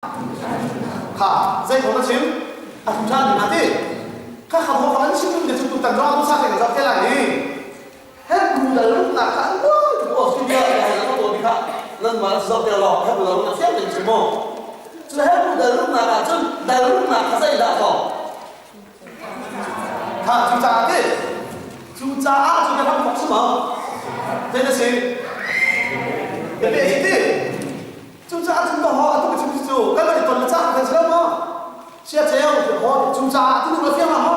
ค่ะใจของนักชิมอาคุณชาตินาทีข้าขับรถคันชิมเดี๋ยวจะถูกตัดรอบทุกชาติกับเราแค่ไหนให้ดูแต่ลูกหนักขันก็ถึงออสเตรเลียแล้วก็ตัวนี้ค่ะนั่นมาสอบเดียวหรอกให้ดูแต่ลูกหนักเสียเป็นชั่วโมงจะให้ดูแต่ลูกหนักจนแต่ลูกหนักเขาใส่ดาบค่ะจูจ่าที่จูจ่าจูจะทำของสมองเดี๋ยวสิเดี๋ยวที่จูจ่าจูต้องหอต้องไปจูก็เลยตัวจ่าเป็นเชื่อมั้งเชื่อเจ้าหอจูจ่าที่นู่นเราเฟี้ยงมาหอ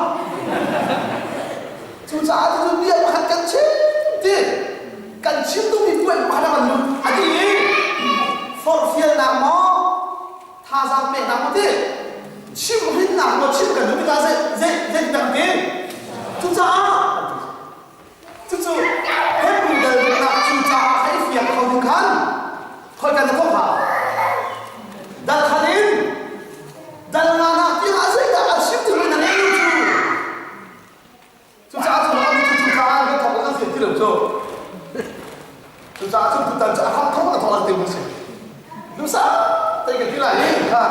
จูจ่าที่นู่นเบี้ยมากันชิมที่กันชิมต้องมีกล้วยมาแล้วมันอันนี้ฟอร์เฟียนหนักมั้งท่าทางเป็นหนักมั้งที่ชิมให้หนักมั้งชิมกันดูไม่ได้เจ๊ดังเองจูจ่าจูให้ดูเดินหนักจูจ่าให้เฟียงเขาถึงขั้นคอยกันจะต้องหาดันขันอินดันนานาที่หาเสียงดันชิมถึงนั่นเองจูจ่าจูจ่าจูจ่าก็ทำแล้วก็เสียที่เหลือจูจ่าจูตันจ่าทำเขาก็ทำอะไรเต็มที่ดูซะแต่กันที่ไหนค่ะ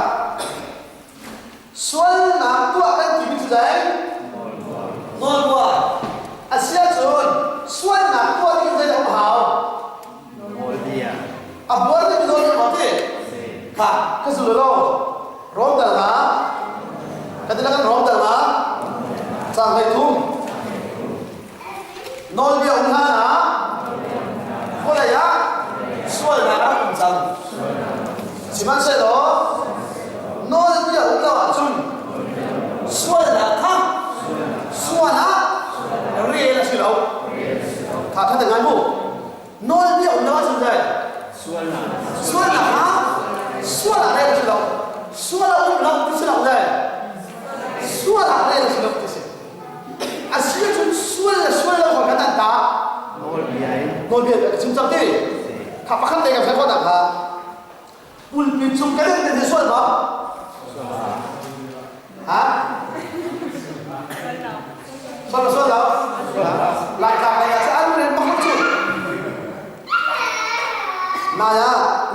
ส่วนนักตัวกันที่มีจุดไหนนอนบัวอาเซียนส่วนนักตัวที่มีใจของเขาอับบัวที่มีโดนยังไงค่ะก็สุดแล้วร้องแต่ละกันที่นั่งร้องแต่ละสั่งให้ทุ่มนอนเดียวนะก็เลยยะส่วนนักสั่งสิมันเสร็จแล้วนอนเดียวนะจุนส่วนนักทั้งส่วนนักเรียนสิเราถ้าแต่งงานบุนอนเดียวนะจุนเลยส่วนนักได้สิเราส่วนนักที่สิเราได้ส่วนนักได้สิเราที่สิอาศัยจุนส่วนเราของกันตาโนเบียจุนจังที่ถ้าพักแต่งกับใครก็ต่างกันอุลปิจุนกันเป็นส่วนมั้งฮะส่วนเราหลายการอะไรกันจะอันนี้เป็นบ้าจุนนาย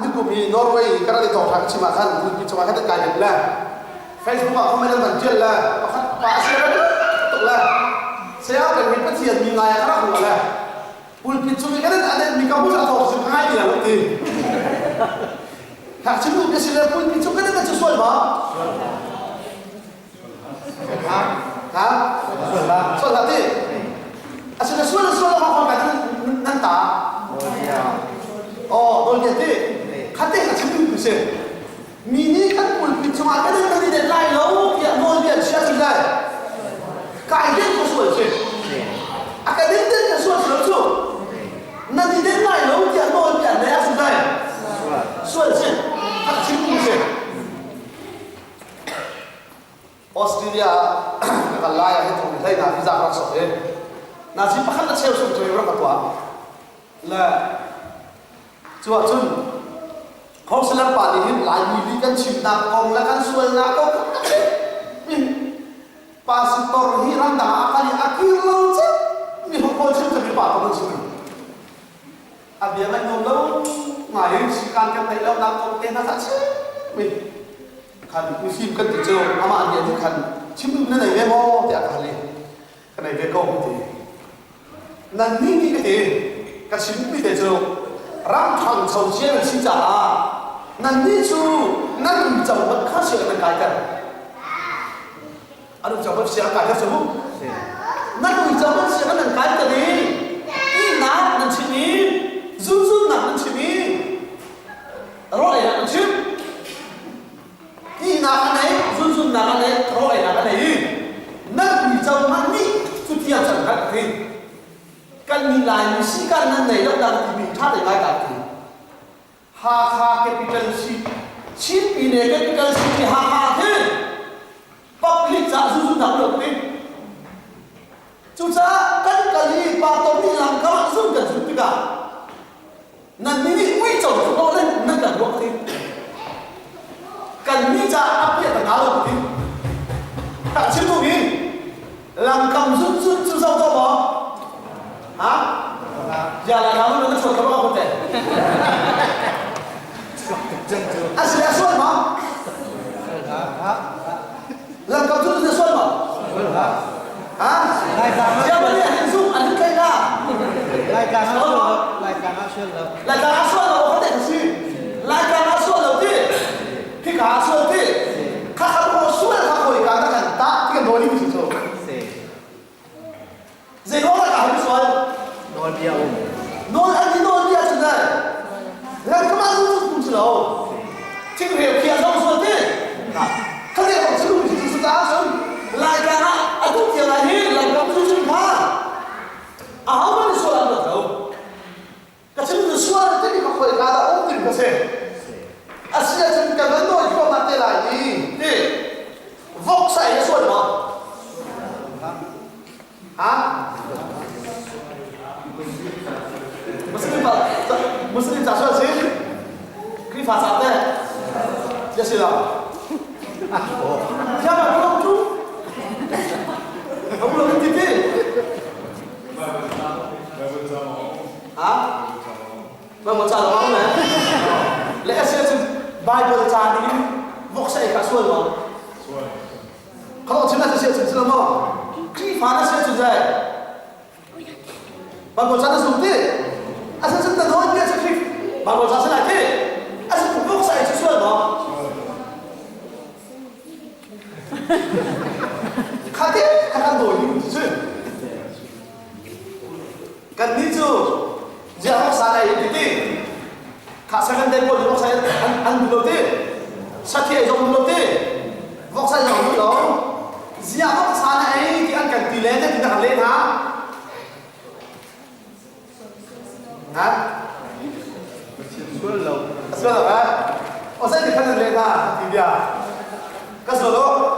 นี่กูมีนอร์เวย์ก็ได้ต่อทางชิมาคันอุลปิจุมาคันได้กันแล้วเฟซบุ๊กเขาไม่ได้บันทึกแล้วป้าเสียแล้วตกแล้วเสียเป็นมิตรเทียนมีนายครับหัวแล้วอุลปิจุมีกันได้อันนี้มีการพูดจะถอดสิ่งให้ดีแล้วทีหากชิมุกเสียอุลปิจุกันได้จะส่วนมั้งฮะส่วนละที่อาศัยส่วนเราของกันนั่นตาอ๋อโดนเที่ขัดเองกับชิมุกเสียมีนี่กันอุลปิจุมากันได้ตั้งแต่ไล่แล้วอย่าโดนเบียดเสียสุดเลยกายเด่นก็ส่วนเสียอาการเด่นก็ส่วนเสียสุดนั่นที่เด่นไล่แล้วอย่าโดนเบียดเลยสุดเลยส่วนเสียขัดชิมุกเสียออสเตรเลียก็ไล่ให้ตรงนี้ได้นาพิจารณาสอบเองนาจิพักนัดเชี่ยวชมตัวเองรักตัวและจัวจุนเขาสลับป่าดิหินหลายมีกันชิมนักกองและกันส่วนนักก็มีพาสปอร์ตฮิรันดาอาการอาคิลล์เจ้ามีของคนชิมจะมีป่าตัวชิมอาเบียไม่ยอมแล้วหมายถึงสิการกันไปแล้วนักกองเต้นนักชิมมีคันมีฟิล์มกันติดเจออามาอันเดียวที่คันชิมนั่นไหนเวมอที่อาการเลยกันไหนเวก้องที่นั่นนี่ก็ที่กันชิมไม่ติดเจอร่างทางชาวเชียงชิจ่านั่นนี่ชูนั่นจังหวัดข้าเชียงนั่นกายกันอันนั้นจังหวัดเชียงกายกันสมุนั่นจังหวัดเชียงนั่นกายกันนี่นี่นักนั่นชิมีซุ่นักนั่นชิมีรออะไรนั่นชิมนี่นักอะไรซุ่นักอะไรรออะไรนักอะไรนั่นจังหวัดนี่สุดที่จะจังหวัดที่กันมีลายมีสีกันนั่นในระดับที่มีท่าได้ไงกันที่ฮาแคปิตอลซีชิปอีเนี่ยแคปิตอลซีที่ฮาที่ปักลิจ่าซุ่นักเลยที่จุดจ้ากันกันนี่ปาตรงนี้หลังก็ซุ่กันซุ่ที่กันนั่นนี่วิ่งจนถึงโลกเลยนั่นกันโลกที่กันนี่จะอัพเดตต่างๆเลยที่ถ้าชิปตรงนี้หลังคำซุ่เจ้าตัวบ่ฮะอย่าละทำให้มันชนกับเราคนเดียวอาศัยส่วนมั้ง siapa belum tu kamu belum TV vâng một trà là mong này lẽ sẽ Bible trà đi vóc sẽ cả xuôi mà kalau cina sẽ selama khi phá nó sẽ chụp dài Bible trà nó dùng thế asal chúng ta nói kia sẽ khi Bible trà sẽ lại thế asal cũng vóc sẽ xuôi mà khác thế khác đổi như thế chứ cần đi chưa giờ vóc sẽ này thì khả năng đây một vóc sẽ ăn đầu tiên sát thiệt trong đầu tiên vóc sẽ nhỏ hơn đó giờ vóc sẽ này thì ăn cần tỷ lệ thì đặt lên hả sudah lah kan oh saya dikatakan lên hả thì dia cái số đó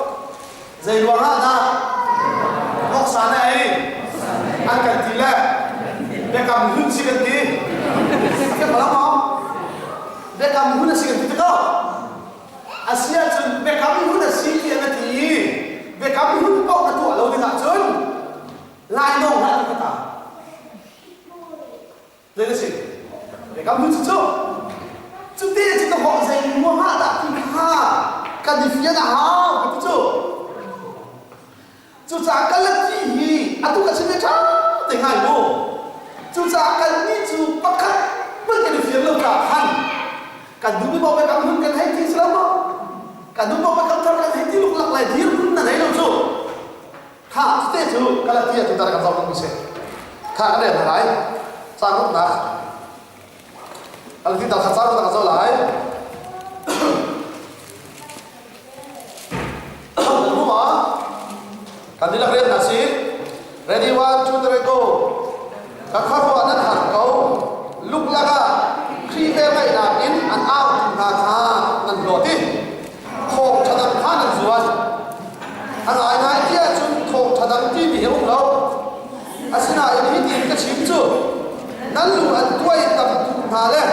dây luang hả vóc sẽ này ăn cần tỷ lệ để cầm hương xí cần tí cái phải không để cầm hương xí cần tí đó Asia chun để cầm hương xí thì anh tí để cầm hương bao cái tuổi lâu thì ngã chun lại nông lại cái ta đây là gì để cầm hương chút chút tí chỉ có họ dây mua hạ đã thì ha cần đi phía nào cái chút chả cái là gì à tu cái gì vậy cha tình hải vô chú cha cần đi chú bắt khách bất kỳ điều phiền lâu cả hẳn cần đúng với bao cái cảm hứng cần hay thì sao không cần đúng bao cái cảm thọ cần hay thì lúc lặng lại thì lúc là đấy đâu chú khá thế chú cái là tiền chúng ta cần giao thông sẽ khá cái này là đấy sang lúc nào cái là kita khá sang chúng ta cần giao lại đúng không cần đi là cái là gì ready 1 2 3 go các khâu quanนั้นหันเขาลุกแล้วก็คลีเวไม่ได้อินอันอ้าวนาคานั่นโหลดที่โคงฉะนั้นข้านั่นส่วนอันไหนไงที่จุนโคงฉะนั้นที่มีของเราอาศินาอย่างที่ดีก็ชิมจู่นั่นลูกอันด้วยตับตุนหาเลย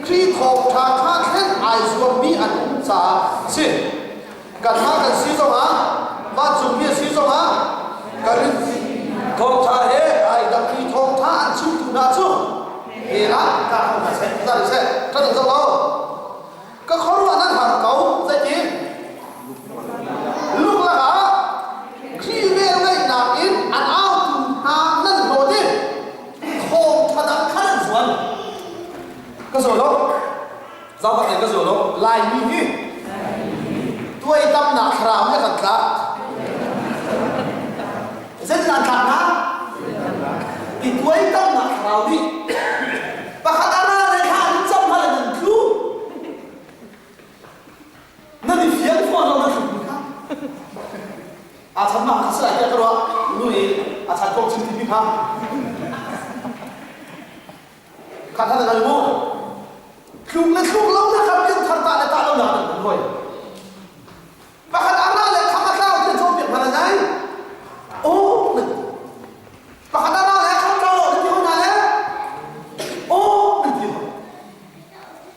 คลีโคงชาข้าแค่ไอส่วนมีอันสาสิกันมากันซีจงหาบ้านจุ่มมีซีจงหากันทองชาเฮไอ้ดับที่ทองท่าอันชุ่มตุนาชุ่มเฮละตาของมันเสร็จตาเสร็จถ้าถึงจะเราก็เขารู้ว่านั่นหันเขาจะจริงลูกละฮะที่เรื่องในหนักอินอันเอาหานั่นโดดดิทองทนักขันส่วนก็ส่วนแล้วเราก็เองก็ส่วนแล้วลายมีนี่ตัวไอ้ตำหนักครามให้ขัดขาเส้นทางขาดนะติดไว้ต้องหนักเราดิประคัตอาณาเลยค่ะจำอะไรนั่นคือนั่นดิเฟียงฟังเราไม่ถูกครับอาจารย์มาขัดสลายแก่ตัวลุยอาจารย์กองชิมที่พิพากขัดท่านอะไรมั่วคลุกและคลุกเรานะครับยังทันตาและตาเราหนาหนึ่งคนประคัตอาณาเลยทำมาข้าวที่ชมเปลี่ยนมาได้ไงโอ้ปากกาแล้วเขาเจ้าที่เขาไหนแล้วโอ้ไม่ดี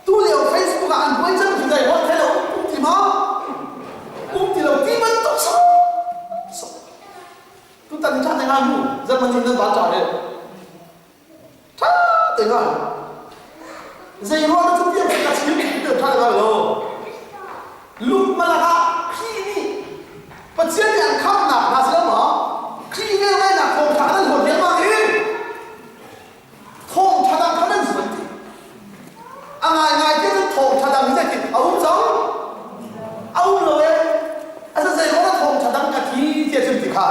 ตู้เดียวเฟซบุ๊กอ่านไว้จังที่ไหนวะแค่เราอุ้มที่มาอุ้มที่เราที่มันต้องสู้ตู้ตันชาติในงานอยู่จะมันยินดีต่อจ่าเลยท่าแต่งานใจร้อนทุกอย่างกระชิบเดือดท่าเลยลูกมาละค่ะพี่นี่ปัจจัยอย่างข้ามหนักมาเสียหมอที่เรื่องอะไรนะทงชาดันหัวเลี้ยงมาเองทงชาดันเขาเล่นสวนที่อะไรที่จะทงชาดันไม่ใช่ที่เอาจังเอาเลยอาจจะใส่ว่าทงชาดันกับที่เจ้าที่ข้า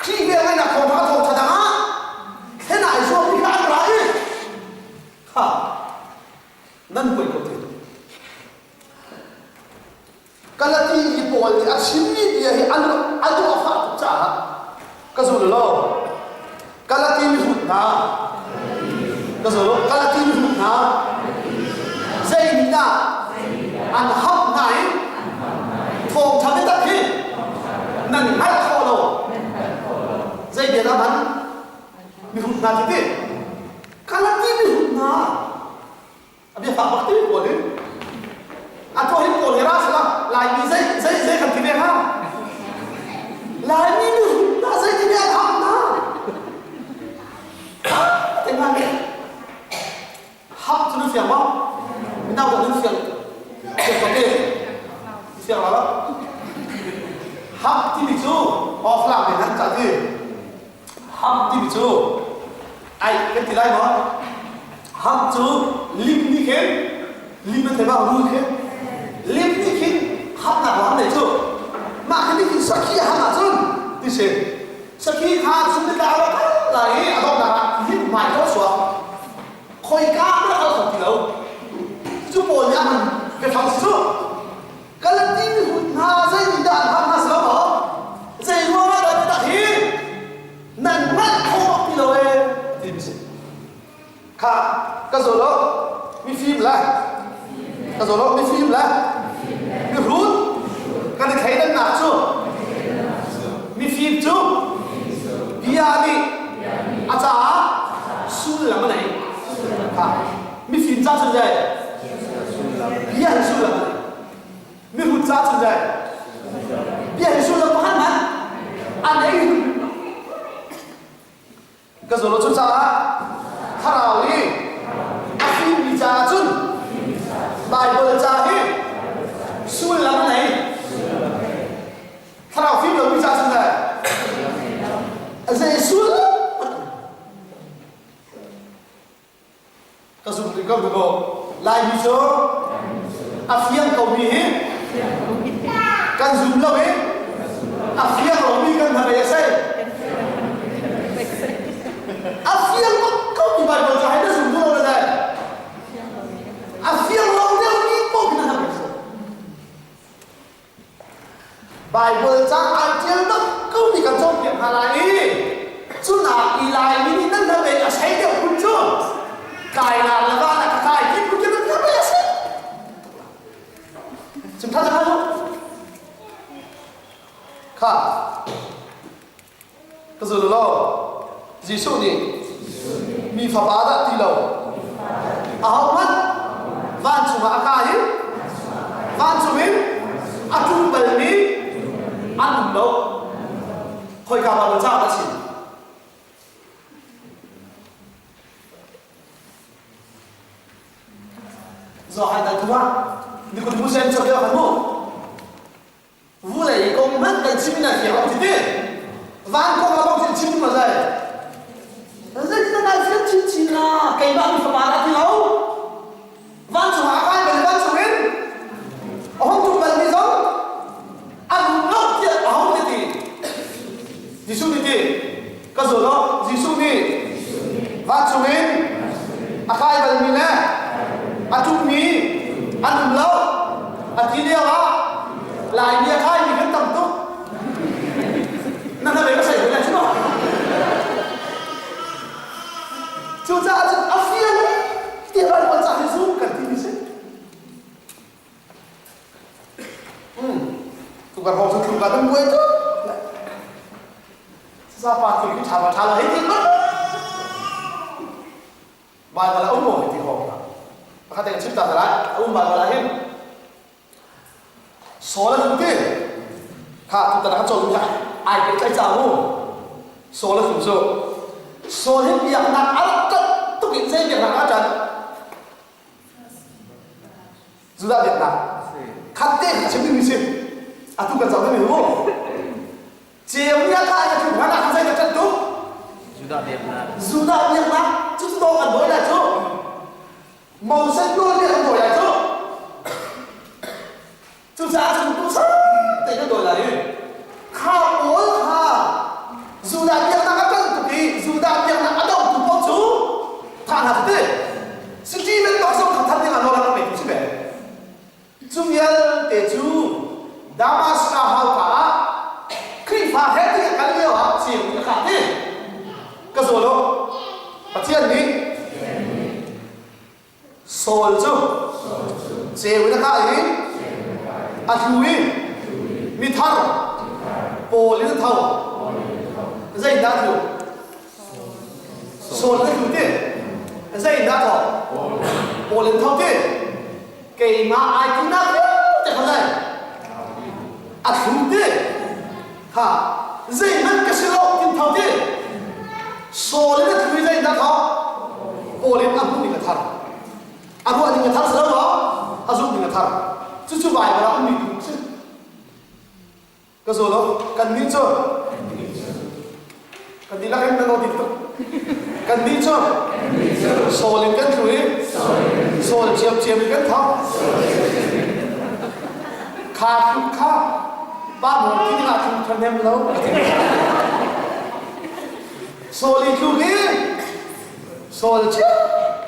ที่เรื่องอะไรนะทงชาดันแค่ไหนช่วงที่ข้าอะไรข้านั่นเป็นคนที่กันละที่ญี่ปุ่นที่อาชีพนี้ที่ให้อันตัวฟ้าตุจ่าก็สุดแล้วกันละที่มีหุ่นนะก็สุดแล้วกันละที่มีหุ่นนะใจมีนะอันหักไหนทองทำให้ตัดที่นั่นให้ข้อเราใจเดียร์มันมีหุ่นนะที่นี่กันละที่มีหุ่นนะอันนี้ฝากบักที่ปวดเลยอันตัวให้ปวดเลยราชละลายมีใจ phiền lắm hấp thì bị chú off làm để hắn trả thì hấp thì bị chú ai cái gì đây mà hấp chú lim đi khen lim nó thấy bao vui khen lim đi khen hấp nào hấp này chú mà cái đi sắc kia hấp nào chú đi xem sắc kia hấp chúng ta đã lại ở đâu là lim mãi có số khôi cá nó ở trong kiểu chú bồi nhá mình cái phòng chú cái lần tin thì hà dây thì đàn hấp hà sớm hả dây hoa nó đợi ta thì nền mắt không bọc đi đâu em thì bị khá cái rồi đó mi phim lại cái rồi đó mi phim lại mi rút cái này thấy nó nạp chưa mi phim chưa bia đi à cha su là cái này khá mi phim cha chân dây bia là su là mi hút cha chân dây bia là su là có hắn mà anh ấy cái rồi nó chút sao á thà nào đi phim bị cha chun bài bơi cha hi xuôi lắm này thà nào phim được bị cha chun này dễ xuôi cái dùng thì không được rồi lại bị cho phiên cầu bị hi cái dùng lâu ấy phiên cầu bị cái thằng này say phiên không bị bài bơi cha hay nó dùng lâu này phiên lâu đeo đi bộ cái nào bài bơi cha ai chơi nó không bị cảm trong việc hà lại chú nào đi lại đi nâng thằng này thấy đượcคุณchưa cài là ba là cài cáiคุณจะnóไม่ใช่chúng taจะรู้ค่ะก็คือเราGiêsuนี่มีฝาบาดที่เราเอามันวันสุมาคายวันสุวินอาจุเบลมีอันเราคอยกาบาลจ้าละสิgiờ hai đại thua đi con mua xem cho cái phần mua vui này con mất cái chim này thì học gì đi van con học gì chim mà vậy dây cái này rất chim chim à cái bạn phải bán thì đâu van chủ hạ vai bên van chủ bên ông chủ bên đi đâu ăn lót tiền ông đi thì Giêsu đi thì cái rồi đó Giêsu đi van chủ bên akai bên mình nè chung mi ăn lâu tí điêu á lại bia khai mình vẫn tầm túc năm nay có xảy ra chứ nào chúng ta áp phiên tiền bạc quan trọng Giêsu cần tin gì tụi bạn họ tụi bạn đang quên chứ ra bà thì cứ trả lời hết tiền mất bài là ông ngồi thì họ kata yang cipta adalah umat lahir soalan mungkin kita dah cakap ya ai kita tahu soalan itu soalan yang nak ada tu kita yang nak ada sudah dia nak kata macam ni sih aku kan tahu ni lo ceweknya kaya tu mana saya kata tu sudah dia nak chúng tôi cần đối là chứ màu xanh luôn đi không đổi lại chứ chúng ta dùng tu sẵn để nó đổi lại khao ối ha dù là việc đang cân cực kỳ dù là việc đang động của con chú thằng hạt thế sự chi bên tóc sông thằng thân nhưng mà nó là mình cũng biết chúng nhân để chú Damas là hào cả khi phá hết thì cái liều hả chịu cái khả thế cái rồi đó và thiên đi Sol chứ, chế với cái gì, chui, mi thằng, bồ lên thầu, dây đá thầu, sol cái thứ tiền, dây đá thầu, bồ lên thầu tiền, cái mà ai cũng nát thế không này, thứ tiền, ha, dây mất cái sự lộ tiền thầu tiền, sol lên cái thứ dây đá thầu, bồ lên ăn cũng bị cái thằng aku ada yang thar selalu, azul dengan thar. Cucu bayi berapa minggu? cái rồi đó cần đi chưa cần đi là em đang nói tiếp tục cần đi chưa sổ lên cân chuối sổ lên chiếm chiếm lên cân thóc khá ba một cái là chúng thân em lâu sổ lên chuối sổ lên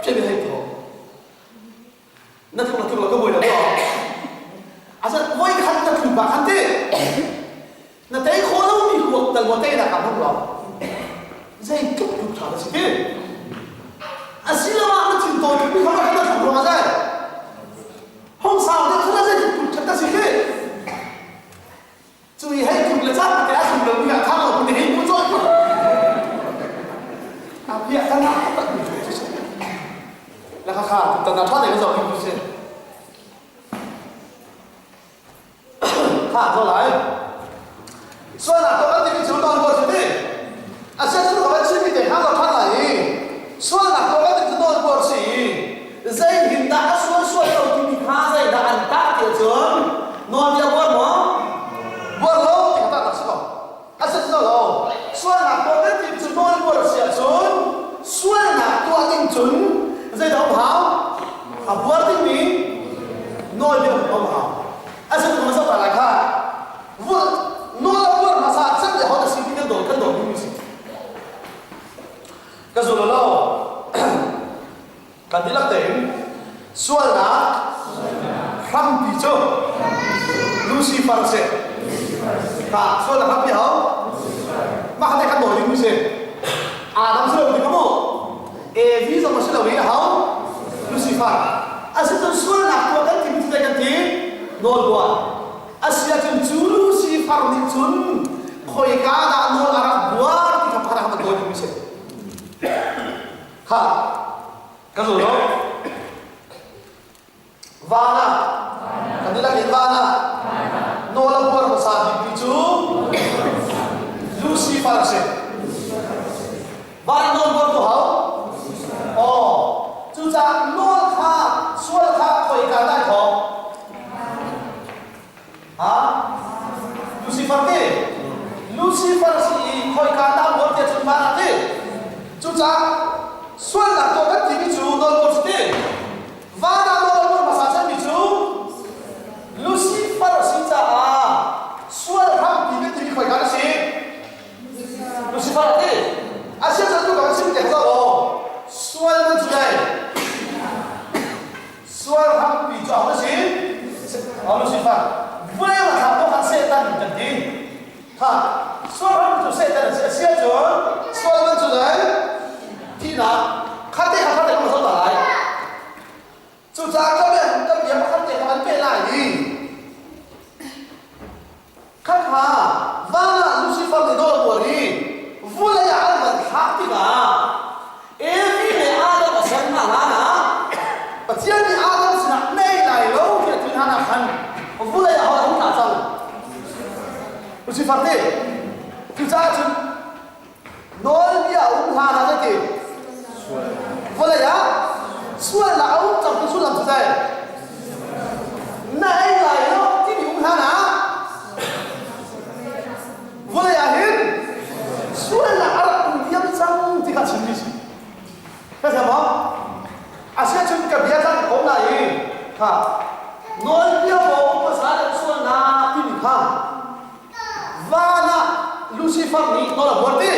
chiếm lên hết thóc nó thường là cái buổi đó à sao voi khăn ta thùng bạc khăn thế nó thấy khó lắm đi cuộc tầng một tay là cảm không lòng dây cúp cúp thả là gì thế à xin lỗi nó chỉnh tôi cũng không phải nó thùng bạc ra không sao nó không là dây cúp thật là gì thế chú ý hay cúp là chắc cái thùng lớn như là thang ở bên đấy muốn rồi à bịa thang nào là khá tầng nào thoát này cái dòng cúp chứ thả cho lại xoay là có cái gì chúng tôi vừa chứ đi à sẽ chúng tôi chỉ bị để hàng vào thoát lại xoay là có cái gì chúng tôi vừa chỉ dây hiện đã xoay đầu thì bị khá dây đã ăn tát tiểu trưởng non dia buat lo thì ta đặt sao à sẽ chúng tôi lo xoay là có cái gì chúng tôi vừa chỉ xuống xoay là có cái chúng dây đầu hảo à buat cái gì non dia ông hảo à sẽ chúng tôi lại khác vừa nó là vừa mà sao chắc là họ đã xin cái đồ như gì cái rồi lo cần đi lắc tiền xuân là khăm bị cho Lucifer sẽ cả xuân là khăm bị hảo mà cái này cái đồ như gì à đâm sườn thì có một ví dụ mà sẽ là vì hảo Lucifer à sẽ cho xuân là của cái gì cái gì nol buat Asia cun Lucifer ni cun khoi kada nol arah buat kita pada kamu dua ni sih. Ha, kalau lo, vana, kan dia lagi vana, nol buat pasal itu Lucifer sih. Vana nol buat tu hal, oh, juga nol ha, suara ha khoi kada kau. Lucifer ke? Lucifer si khoi kata buat dia cuma nanti. Cuca, suan nak kau kan tibi cu nol buat sih. Vana nol buat masalah bicu. Lucifer si cah, suan ham tibi khoi kata si. Lucifer ke? Asyik satu kau sih dia tahu. Suan mana cuci? Suan ham bicu apa sih? Lucifer. Boleh lah kamu kan setan jadi, ha, soal itu setan siapa jual, soal itu jual, tidak, kata kamu tahu tak? Sudah kami yang kata kamu pelai, kan ha, mana Lucifer itu boleh, boleh ya Allah hak tidak, ini ada pasal mana, pasal ini ada pasal nilai lo kita tidak nak. Boleh ya orang tak tahu. Lucifer ni, kita cun nol dia umhan ada ke? Boleh ya? Suai lah orang tak bersulam tu saya. Naik lah yo, ini umhan ah. Boleh ya hin? Suai lah orang dia macam tiga cendis. Kenapa? Asyik cun kebiasaan kau naik, ha. Nol dia bawa pasal suan na tinikha. Vana Lucifer ni nol buat ni.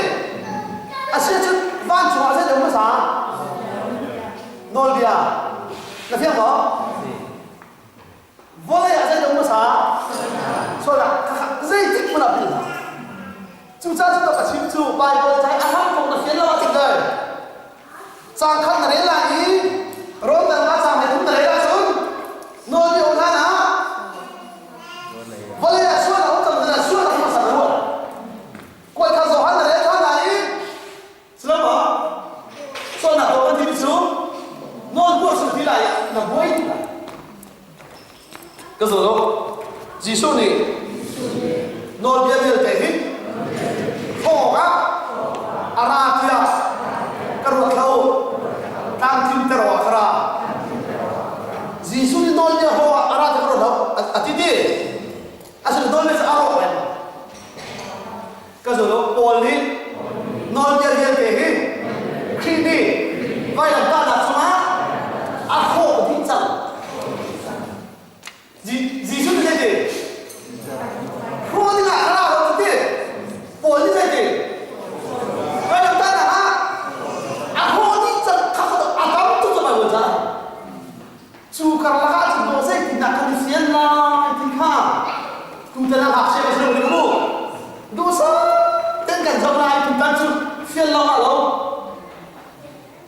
Asyik cun van cuma saja jauh besar. Nol dia. Nanti apa? Boleh aja jauh besar. Soalnya kakak zaitik mana pilih. Cuca kita kacim cu, Bible saya aham kau nak kena macam ni. Sangkan nari lagi, rom dan macam itu nari lagi. Nol dia orang na, boleh ya suara orang tu suara apa sahaja. Kau ikan zohan ada yang lain, selama suara orang tu itu, nol buat seperti lain, nak buat itu lah. Kesono, Yesus ni, nol dia terhit, hoga, aratia, keruat laut, tangkim terwakra. Yesus ni nol dia hoa arah terus dah, ati dia, asal nol dia searah kan, tu ta na hak se ka se lu du sa ten kan jong lai tu tan chu fiel lo ma lo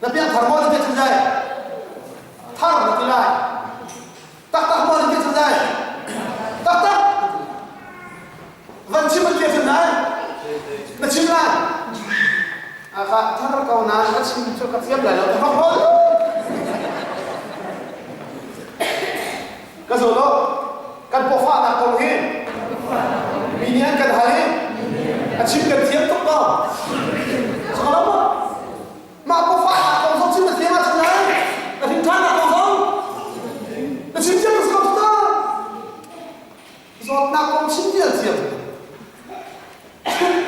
na pian thar mo ni te chai thar ma ti lai tak tak mo ni te chai tak tak van chim ke te nai na chim lai a ka thar ka na na chim chu ka tiam lai lo ta ho ka zo lo kan po fa na ko hi minian kan hari achim kan thiam tok ba sao mà po fa na ko zo chim thiam ma chang nai na thim than na ko zo na chim thiam ko ta zo na ko chim thiam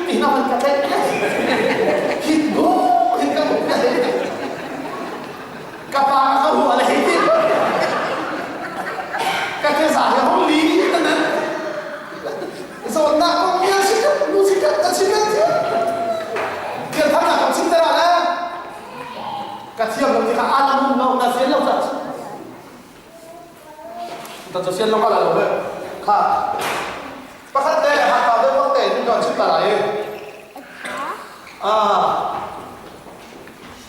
thì nó vẫn cái hít bố hít cái bụng này các bạn không hùa là hít đi các cái giả thì không lý thế này rồi ta không nghe xin cấp nu xin cấp ta xin cấp chứ tiền thằng nào cũng xin ta đấy các thiệp đồng thì cả ăn không đâu là xuyên lâu thật ta cho xuyên lâu cả là lâu đấy ha bác khách đây là hạt vào đây bác tể nhưng còn chữ bà lại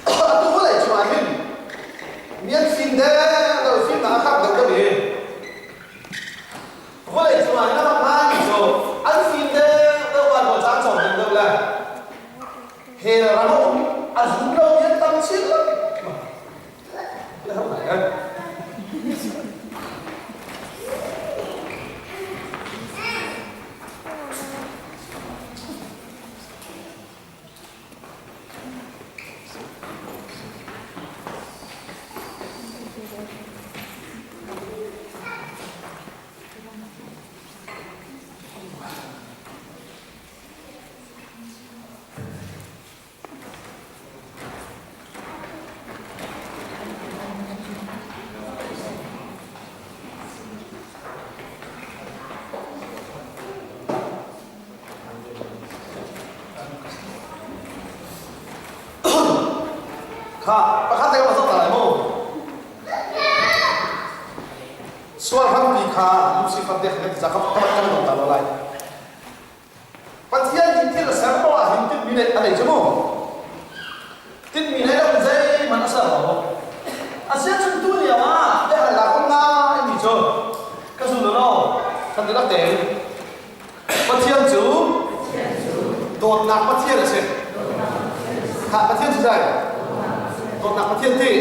tôi có thể chụp hình miễn phim đấy rồi phim đã khác được cái gì có thể chụp hình nó bằng hai rồi ăn phim đấy đâu mà còn trang trọng được đâu là hè là không ăn dùng đâu yên tâm xíu không phải đâu ha pakhat tay masuk talai mo suar ham bi kha lusi fa dekh nek zakap kamat kan dong talo lai patian din til sar po a hin tin minute alai jamo tin minute la zai man asar ho asia chun tu ni wa de la ko na ni jo ka su no kan de la te patian chu dot na patian la se ha patian chu dai dot nak pathian ti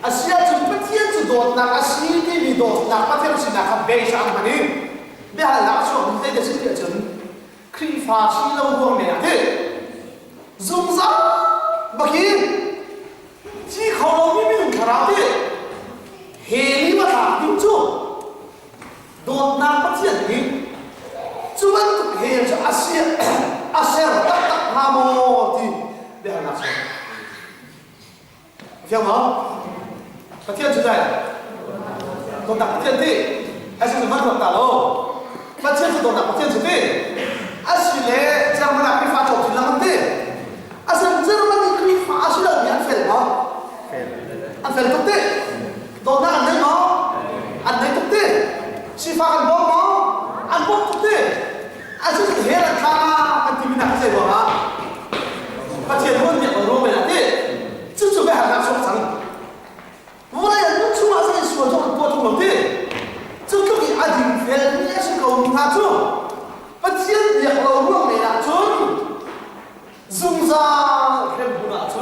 asia chu pathian chu dot nak asi ti mi dot nak pathian sin nak be sang mani be ha la chu hum te de sin ti chun kri fa si lo ho me ate zum za baki chi kho lo mi mi khara ti he li ma ta dim chu dot nak pathian ni chu ban tu he chu asia asia tak tak ha mo ti be ha la chu hiểu không? Và thiên chủ này tồn tại thiên ti, hay là mất tồn tại đâu? Và thiên chủ tồn tại thiên chủ ti, à xử lệ chẳng mà làm cái pha trộn thì làm ti, à xem rất là những cái pha xử lệ bị ăn phèn không? Ăn phèn tốt ti, tồn tại ăn đấy tốt ti, si pha ăn bom không? Ăn bom tốt ti, à chứ thế là tha ăn thì mình làm cái gì rồi hả? Và thiên hơn miệng ở đâu vậy là ti?这准备还拿说长，我来人出马这里说中多中了的，这个比阿丁飞也是够他中，不天也好我没拿中，中上还不拿中，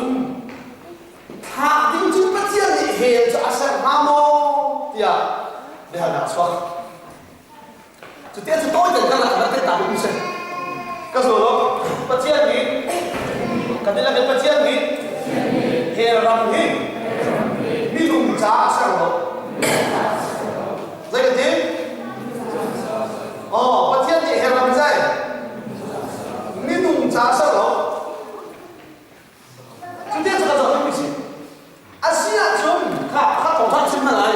他定就不天的黑着阿三哈么的呀，你还拿说，这电视多一点干了，那再打不进，告诉我不天的，肯定那个不天的。he ram hi mi lung cha sa ro zai ke pathian ni he ram zai mi lung cha sa ro chu te cha zo mi si asia chum kha thong tha chim lai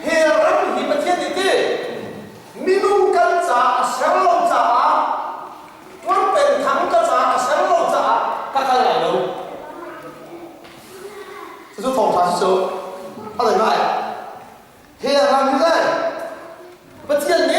he ram hi pathian ni te mi lung kan cha sa ro cha wa pen thang ka cha sa ro cha ka ka lai lo这就统查是说，他怎么来？黑暗让你在，不见你，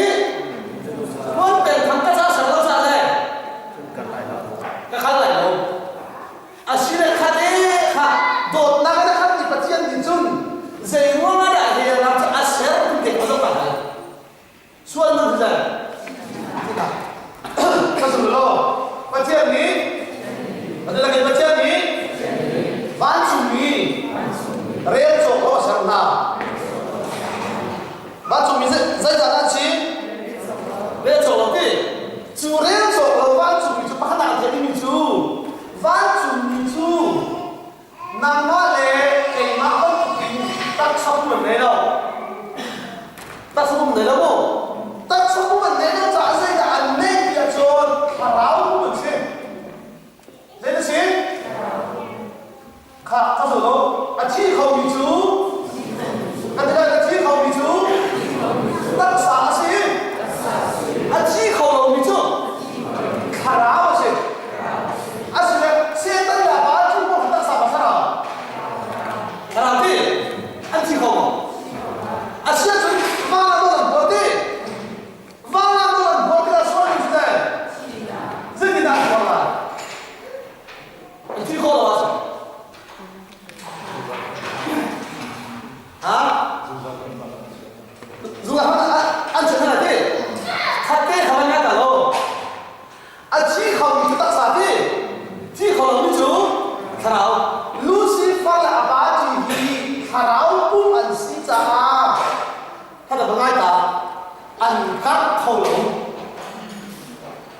khâu lỗ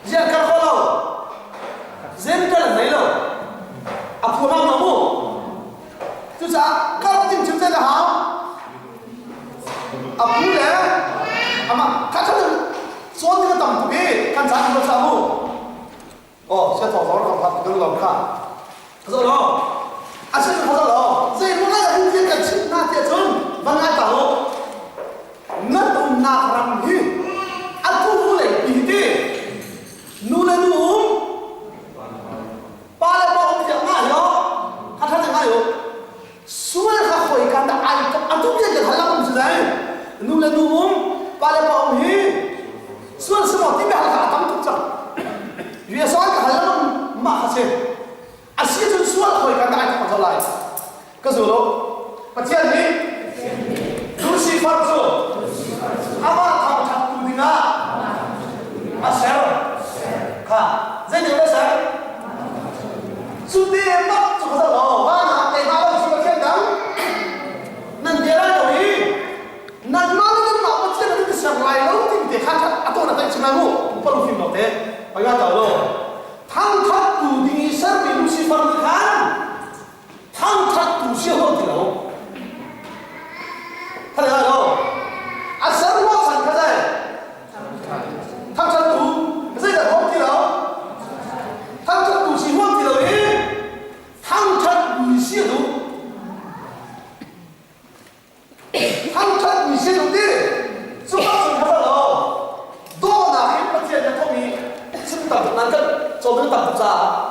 riêng khâu lỗ riêng cái là mấy lỗ à phù mang lỗ mu chú sa các tin chúng ta là hảo à phù đấy à mà các thằng số những cái tầm tụi đi căn sáng không sao mu sẽ thọ gió nó còn cái lòng khác rồi đó à sẽ không sao đâu dây nó là những cái chuyện na thiệt hơn và ngay cả lỗ ngất ôm na ram hi à thu lại đi đi nu lên nu ba là bao nhiêu ngày đó hắn thấy ngày đó suốt cả hồi cả đã ai ăn thuốc gì cả làm gì đấy nu lên nu ba là bao nhiêu suốt sự một tí bé là tắm thuốc chẳng vì sao cả làm mà hả chị à xí chân suốt hồi cả đã ai không sao lại cái gì đó bắt chuyện đi Lucifer rồi apa thằng thằng tu đi na à sao ha dễ điều đấy sao suốt đêm mất chúng ta rồi và là cái bao nhiêu cái chuyện đó nên cái đó rồi nên mà nó bắt chuyện nó sẽ lại lâu thì để khán giả à tôi là tại sao mà bao nhiêu phim nào thế bây giờ rồi thằng thằng tu đi sao bị Lucifer được hả thằng thằng tu siêu hơn thì đâu thấy không à sao nó thành cái này thằng thằng tu cái gì là không thì đâu thằng thằng tu siêu hơn thì đâu đi thằng thằng tu siêu đâu thằng thằng tu siêu đâu đi chúng ta xem cái đó đó là cái vấn đề là thông minh chúng ta phải nâng cấp cho những tập giả